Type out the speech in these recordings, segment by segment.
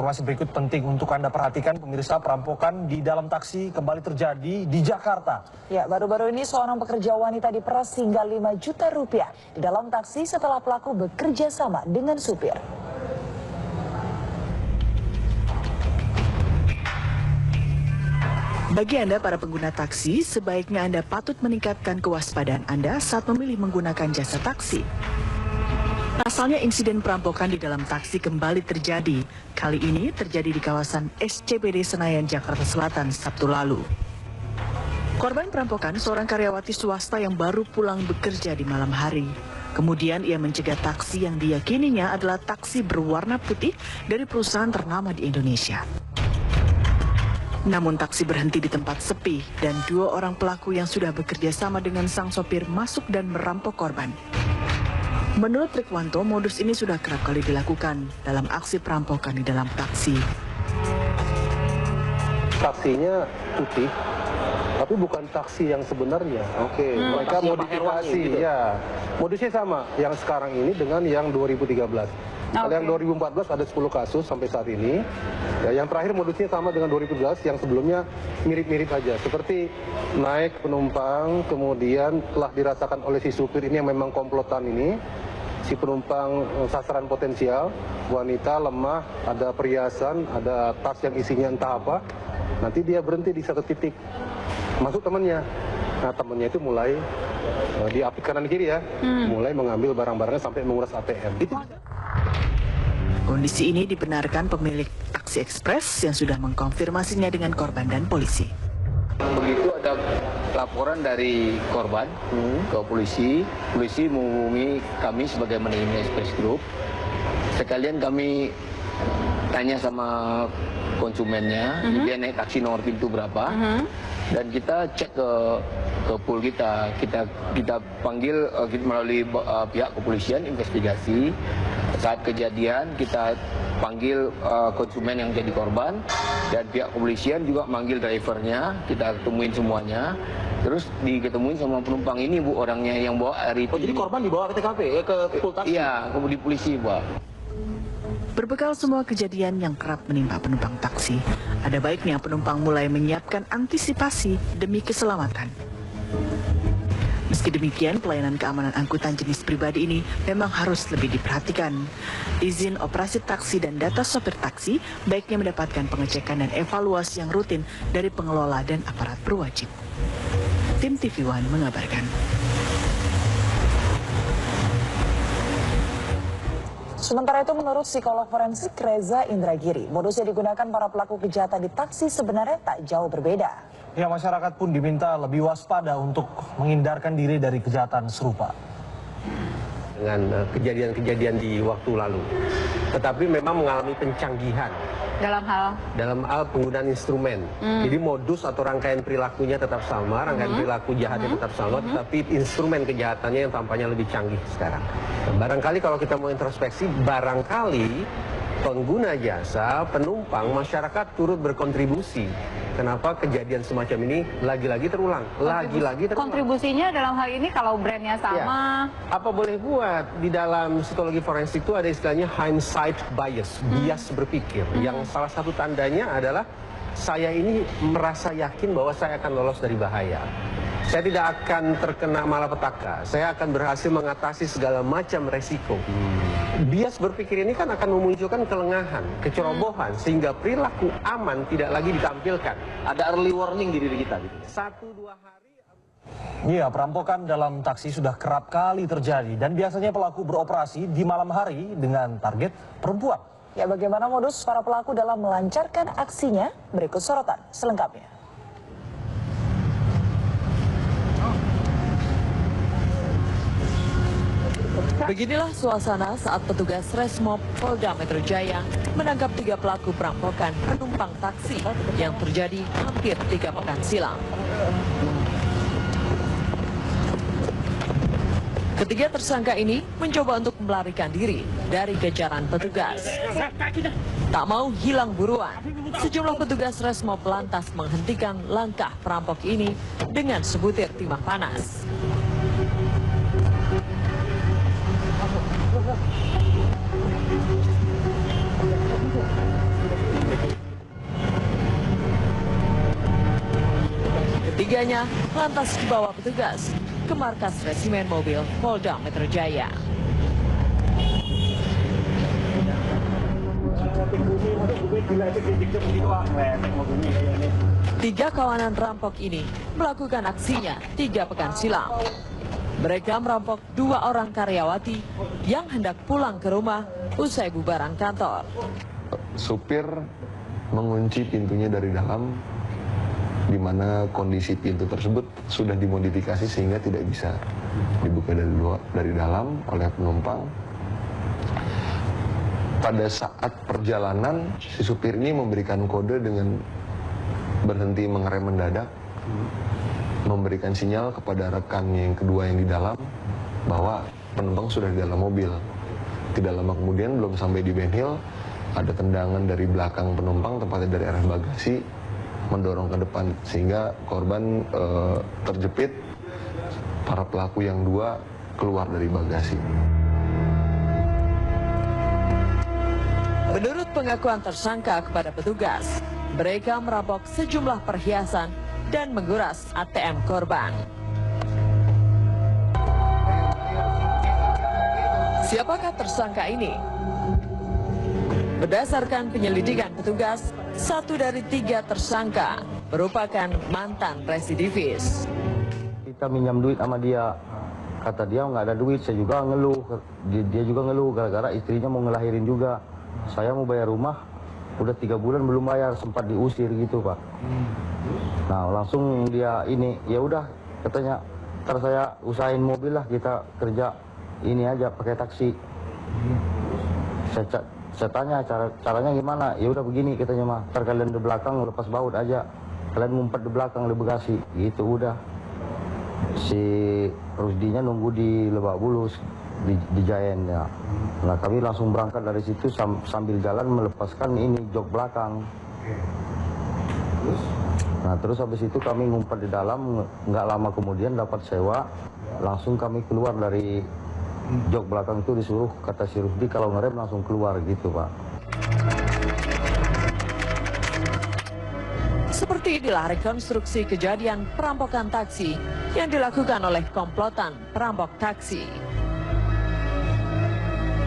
Informasi berikut penting untuk Anda perhatikan, pemirsa. Perampokan di dalam taksi kembali terjadi di Jakarta. Ya, baru-baru ini seorang pekerja wanita diperas hingga 5 juta rupiah di dalam taksi setelah pelaku bekerja sama dengan supir. Bagi Anda para pengguna taksi, sebaiknya Anda patut meningkatkan kewaspadaan Anda saat memilih menggunakan jasa taksi. Pasalnya insiden perampokan di dalam taksi kembali terjadi. Kali ini terjadi di kawasan SCBD Senayan, Jakarta Selatan, Sabtu lalu. Korban perampokan seorang karyawati swasta yang baru pulang bekerja di malam hari. Kemudian ia mencegat taksi yang diyakininya adalah taksi berwarna putih dari perusahaan ternama di Indonesia. Namun taksi berhenti di tempat sepi dan dua orang pelaku yang sudah bekerja sama dengan sang sopir masuk dan merampok korban. Menurut Rikwanto, modus ini sudah kerap kali dilakukan dalam aksi perampokan di dalam taksi. Taksinya putih, tapi bukan taksi yang sebenarnya. Oke, mereka modifikasi, gitu. Ya. Modusnya sama, yang sekarang ini dengan yang 2013. Kalau yang 2014 ada 10 kasus sampai saat ini. Ya, yang terakhir modusnya sama dengan 2012, yang sebelumnya mirip-mirip aja. Seperti naik penumpang, kemudian telah dirasakan oleh si supir ini yang memang komplotan ini. Si penumpang sasaran potensial, wanita lemah, ada perhiasan, ada tas yang isinya entah apa. Nanti dia berhenti di satu titik, masuk temannya. Nah, temannya itu mulai diapit kanan kiri ya, mulai mengambil barang-barangnya sampai menguras ATM. Itu. Kondisi ini dibenarkan pemilik taksi ekspres yang sudah mengkonfirmasinya dengan korban dan polisi. Begitu ada laporan dari korban ke polisi menghubungi kami sebagai manajemen Express Group. Sekalian kami tanya sama konsumennya, dia naik taksi nomor pintu berapa, dan kita cek ke pool kita panggil melalui pihak kepolisian investigasi. Saat kejadian kita panggil konsumen yang jadi korban, dan pihak kepolisian juga manggil drivernya, kita ketemuin semuanya. Terus diketemuin sama penumpang ini, Bu, orangnya yang bawa hari itu. Oh, jadi korban dibawa ke TKP, ke pool taksi? Iya, di polisi, Pak. Berbekal semua kejadian yang kerap menimpa penumpang taksi, ada baiknya penumpang mulai menyiapkan antisipasi demi keselamatan. Meski demikian, pelayanan keamanan angkutan jenis pribadi ini memang harus lebih diperhatikan. Izin operasi taksi dan data sopir taksi baiknya mendapatkan pengecekan dan evaluasi yang rutin dari pengelola dan aparat berwajib. Tim TV One mengabarkan. Sementara itu, menurut psikolog forensik Reza Indragiri, modus yang digunakan para pelaku kejahatan di taksi sebenarnya tak jauh berbeda. Ya, masyarakat pun diminta lebih waspada untuk menghindarkan diri dari kejahatan serupa. Dengan kejadian-kejadian di waktu lalu. Tetapi memang mengalami pencanggihan. Dalam hal penggunaan instrumen. Jadi modus atau rangkaian perilakunya tetap sama, rangkaian perilaku jahatnya tetap sama, tetapi instrumen kejahatannya yang tampaknya lebih canggih sekarang. Barangkali kalau kita mau introspeksi, barangkali pengguna jasa, penumpang, masyarakat turut berkontribusi. Kenapa kejadian semacam ini lagi-lagi terulang? Lagi-lagi terulang. Kontribusinya dalam hal ini kalau brandnya sama. Ya. Apa boleh buat? Di dalam psikologi forensik itu ada istilahnya hindsight bias, bias berpikir. Yang salah satu tandanya adalah saya ini merasa yakin bahwa saya akan lolos dari bahaya. Saya tidak akan terkena malapetaka. Saya akan berhasil mengatasi segala macam resiko. Bias berpikir ini kan akan memunculkan kelengahan, kecerobohan, sehingga perilaku aman tidak lagi ditampilkan. Ada early warning di diri kita. 1-2 hari. Iya, perampokan dalam taksi sudah kerap kali terjadi dan biasanya pelaku beroperasi di malam hari dengan target perempuan. Ya, bagaimana modus para pelaku dalam melancarkan aksinya? Berikut sorotan selengkapnya. Beginilah suasana saat petugas Resmob Polda Metro Jaya menangkap 3 pelaku perampokan penumpang taksi yang terjadi hampir 3 pekan silam. Ketiga tersangka ini mencoba untuk melarikan diri dari kejaran petugas. Tak mau hilang buruan, sejumlah petugas Resmob lantas menghentikan langkah perampok ini dengan sebutir timah panas. Ketiganya lantas dibawa petugas ke markas resimen mobil Polda Metro Jaya. Tiga kawanan rampok ini melakukan aksinya 3 pekan silam. Mereka merampok 2 orang karyawati yang hendak pulang ke rumah usai bubaran kantor. Supir mengunci pintunya dari dalam, di mana kondisi pintu tersebut sudah dimodifikasi sehingga tidak bisa dibuka dari dalam oleh penumpang. Pada saat perjalanan, si supir ini memberikan kode dengan berhenti mengerem mendadak, memberikan sinyal kepada rekannya yang kedua yang di dalam bahwa penumpang sudah di dalam mobil. Tidak lama kemudian, belum sampai di Ben Hill, ada tendangan dari belakang penumpang, tepatnya dari arah bagasi, mendorong ke depan sehingga korban terjepit. Para pelaku yang 2 keluar dari bagasi. Menurut pengakuan tersangka kepada petugas, mereka merampok sejumlah perhiasan dan menguras ATM korban. Siapakah tersangka ini? Berdasarkan penyelidikan petugas, 1 dari 3 tersangka merupakan mantan residivis. Kita minjam duit sama dia, kata dia nggak ada duit, saya juga ngeluh, dia juga ngeluh gara-gara istrinya mau ngelahirin juga. Saya mau bayar rumah, udah 3 bulan belum bayar, sempat diusir gitu Pak. Nah langsung dia ini, ya udah katanya, ntar saya usahain mobil lah, kita kerja ini aja pakai taksi. Saya tanya caranya gimana, ya udah begini katanya mah, ntar kalian di belakang lepas baut aja, kalian ngumpet di belakang di bagasi, gitu udah. Si Rusdinya nunggu di Lebak Bulus, di Giant ya. Nah kami langsung berangkat dari situ sambil jalan melepaskan ini jok belakang. Nah terus habis itu kami ngumpet di dalam, nggak lama kemudian dapat sewa, langsung kami keluar dari jok belakang itu, disuruh kata si Rusdi kalau ngerem langsung keluar gitu Pak. Seperti inilah rekonstruksi kejadian perampokan taksi yang dilakukan oleh komplotan perampok taksi.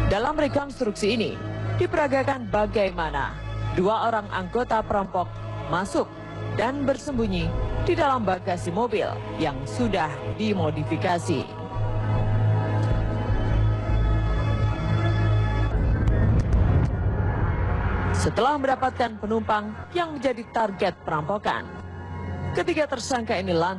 Dalam rekonstruksi ini, diperagakan bagaimana 2 orang anggota perampok masuk dan bersembunyi di dalam bagasi mobil yang sudah dimodifikasi. Setelah mendapatkan penumpang yang menjadi target perampokan, ketiga tersangka ini lantas